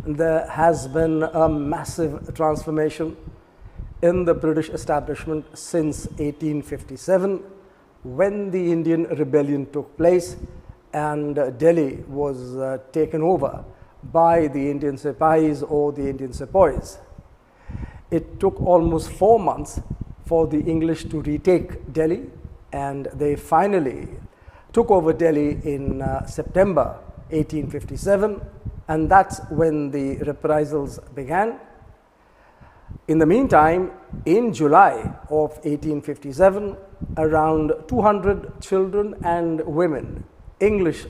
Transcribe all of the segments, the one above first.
there has been a massive transformation in the British establishment since 1857, when the Indian Rebellion took place and Delhi was taken over by the Indian Sipahis or the Indian Sepoys. It took almost 4 months for the English to retake Delhi, and they finally took over Delhi in September 1857, and that's when the reprisals began. In the meantime, in July of 1857, around 200 children and women, English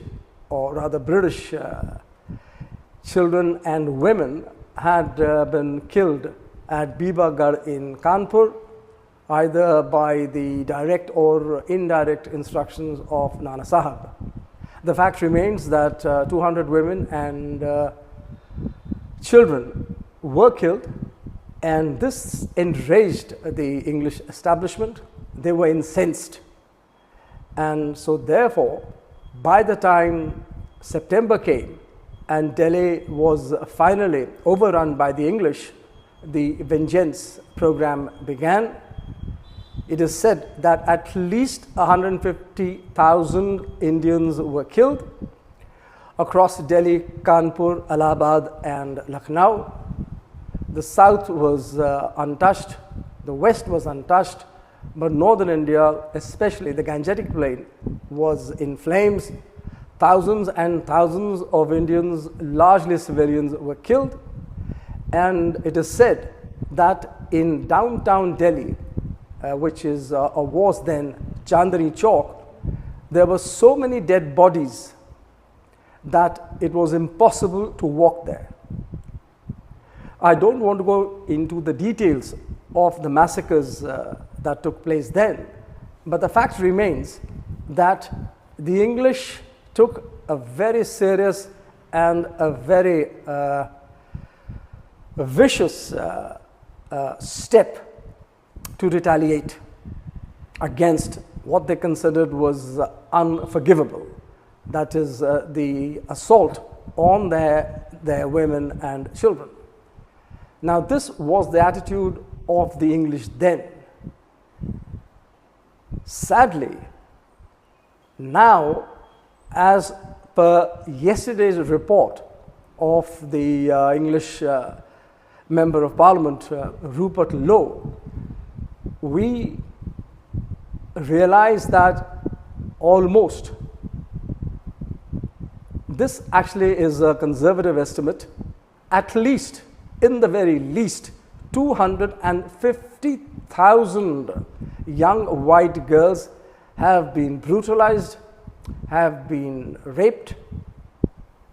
or rather British children and women, had been killed at Bibagarh in Kanpur, either by the direct or indirect instructions of Nana Sahib. The fact remains that 200 women and children were killed, and this enraged the English establishment. They were incensed, and so therefore, by the time September came and Delhi was finally overrun by the English, the vengeance program began. It is said that at least 150,000 Indians were killed across Delhi, Kanpur, Allahabad, and Lucknow. The south was untouched, the west was untouched, but northern India, especially the Gangetic Plain, was in flames. Thousands and thousands of Indians, largely civilians, were killed. And it is said that in downtown Delhi, which was then Chandni Chowk, there were so many dead bodies that it was impossible to walk there. I don't want to go into the details of the massacres that took place then, but the fact remains that the English took a very serious and a very vicious step to retaliate against what they considered was unforgivable, that is the assault on their women and children. Now, this was the attitude of the English then. Sadly, now, as per yesterday's report of the English Member of Parliament, Rupert Lowe, we realize that almost, this actually is a conservative estimate, at least, in the very least, 250,000 young white girls have been brutalized, have been raped,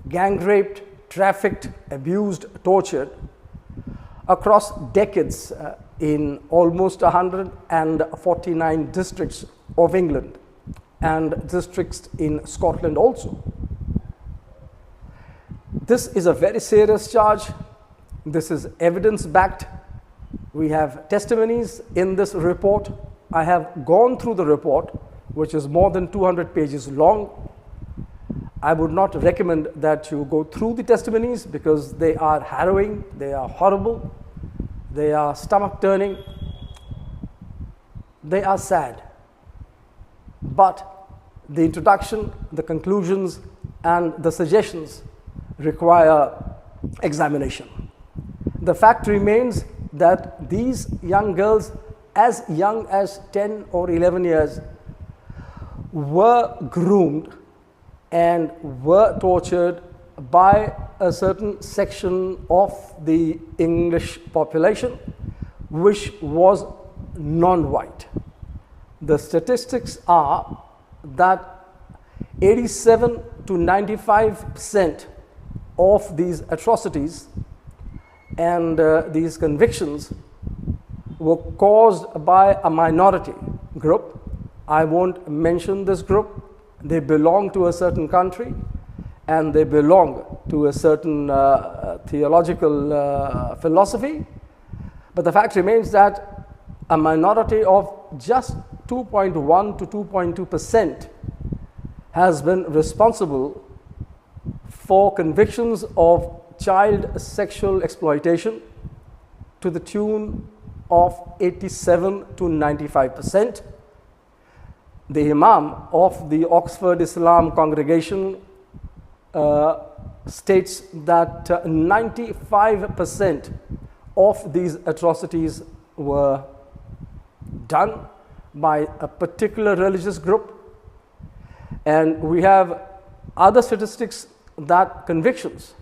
gang raped, trafficked, abused, tortured across decades in almost 149 districts of England and districts in Scotland also. This is a very serious charge. This is evidence-backed. We have testimonies in this report. I have gone through the report, which is more than 200 pages long. I would not recommend that you go through the testimonies because they are harrowing, they are horrible, they are stomach-turning, they are sad. But the introduction, the conclusions, and the suggestions require examination. The fact remains that these young girls, as young as 10 or 11 years, were groomed and were tortured by a certain section of the English population which was non-white. The statistics are that 87 to 95% of these atrocities and these convictions were caused by a minority group. I won't mention this group. They belong to a certain country and they belong to a certain theological philosophy. But the fact remains that a minority of just 2.1 to 2.2% has been responsible for convictions of child sexual exploitation to the tune of 87 to 95%. The Imam of the Oxford Islam congregation states that 95% of these atrocities were done by a particular religious group. And we have other statistics that convictions,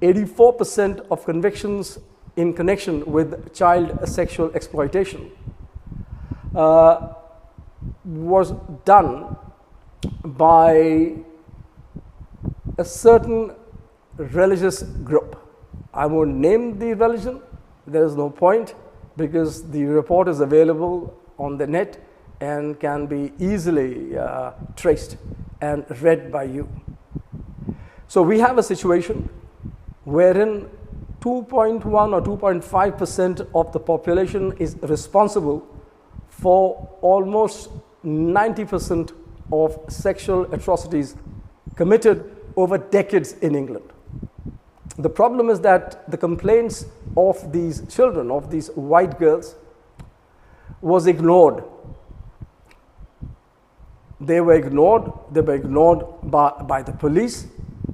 84% of convictions in connection with child sexual exploitation was done by a certain religious group. I won't name the religion, there is no point, because the report is available on the net and can be easily traced and read by you. So we have a situation wherein 2.1 or 2.5% of the population is responsible for almost 90% of sexual atrocities committed over decades in England. The problem is that the complaints of these children, of these white girls, was ignored. They were ignored by the police,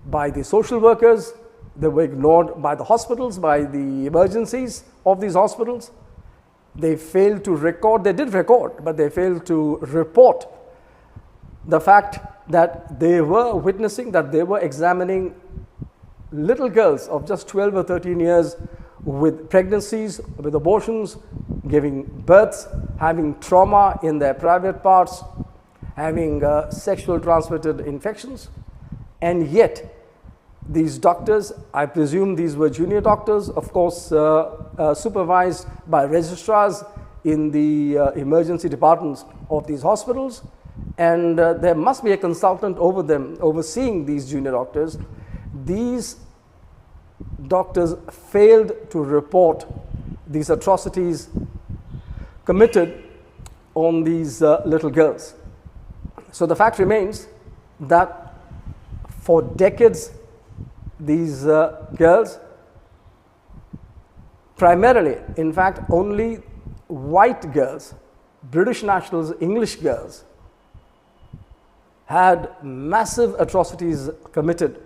by the social workers, they were ignored by the hospitals, by the emergencies of these hospitals. They failed to record, they did record, but they failed to report the fact that they were witnessing, that they were examining little girls of just 12 or 13 years with pregnancies, with abortions, giving births, having trauma in their private parts, having sexual transmitted infections. And yet, these doctors, I presume these were junior doctors, of course supervised by registrars in the emergency departments of these hospitals, and there must be a consultant over them, overseeing these junior doctors. These doctors failed to report these atrocities committed on these little girls. So the fact remains that for decades, these girls, primarily, in fact, only white girls, British nationals, English girls, had massive atrocities committed.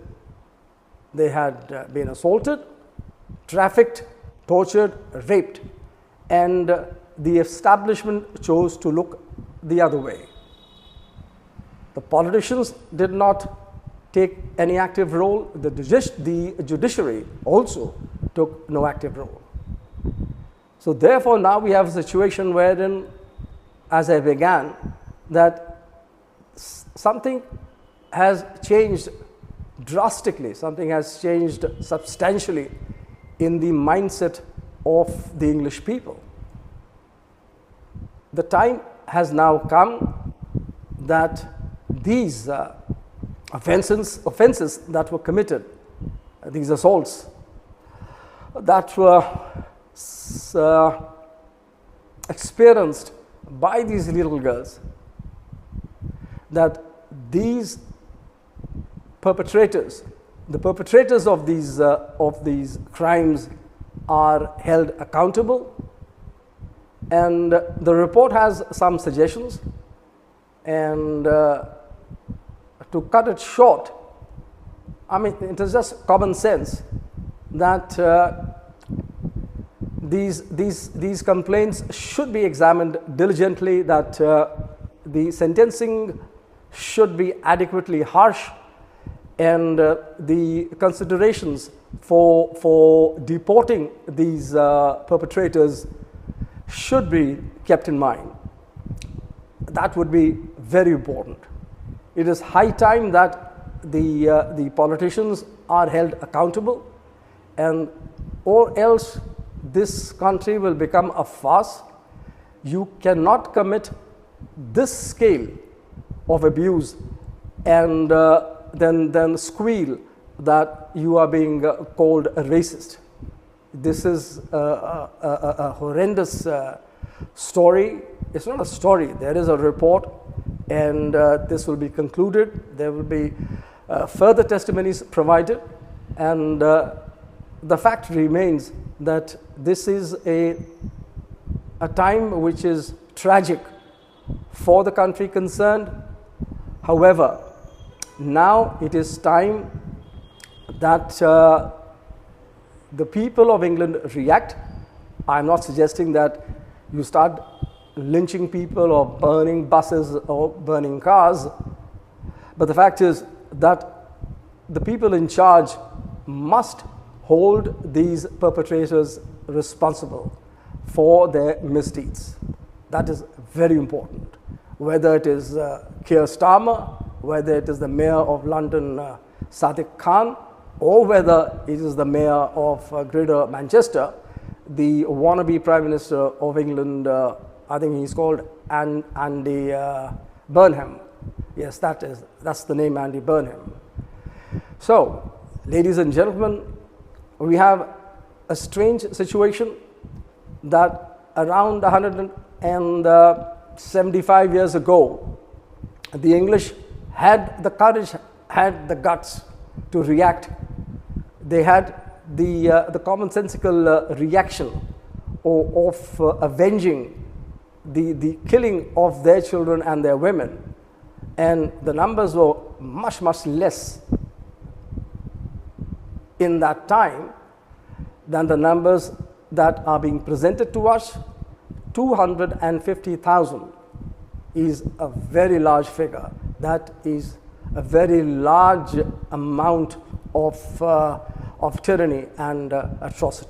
They had been assaulted, trafficked, tortured, raped, and the establishment chose to look the other way. The politicians did not take any active role. The judiciary also took no active role. So therefore, now we have a situation wherein, as I began, that something has changed drastically, something has changed substantially in the mindset of the English people. The time has now come that these offenses that were committed, these assaults that were experienced by these little girls, that these perpetrators, the perpetrators of these crimes, are held accountable. And the report has some suggestions, and to cut it short, I mean, it is just common sense that these complaints should be examined diligently, that the sentencing should be adequately harsh, and the considerations for deporting these perpetrators should be kept in mind. That would be very important. It is high time that the politicians are held accountable, and or else this country will become a farce. You cannot commit this scale of abuse and then squeal that you are being called a racist. This is a horrendous story. It's not a story. There is a report, and this will be concluded. There will be further testimonies provided, And the fact remains that this is a time which is tragic for the country concerned. However, now it is time that the people of England react. I'm not suggesting that you start lynching people or burning buses or burning cars, but the fact is that the people in charge must hold these perpetrators responsible for their misdeeds. That is very important. Whether it is Keir Starmer, whether it is the Mayor of London, Sadiq Khan, or whether it is the Mayor of Greater Manchester, the wannabe Prime Minister of England, I think he's called Andy Burnham. Yes, that's the name, Andy Burnham. So, ladies and gentlemen, we have a strange situation that around 175 years ago, the English had the courage, had the guts to react. They had the commonsensical reaction of avenging the killing of their children and their women. And the numbers were much, much less in that time than the numbers that are being presented to us. 250,000 is a very large figure. That is a very large amount of tyranny and atrocity.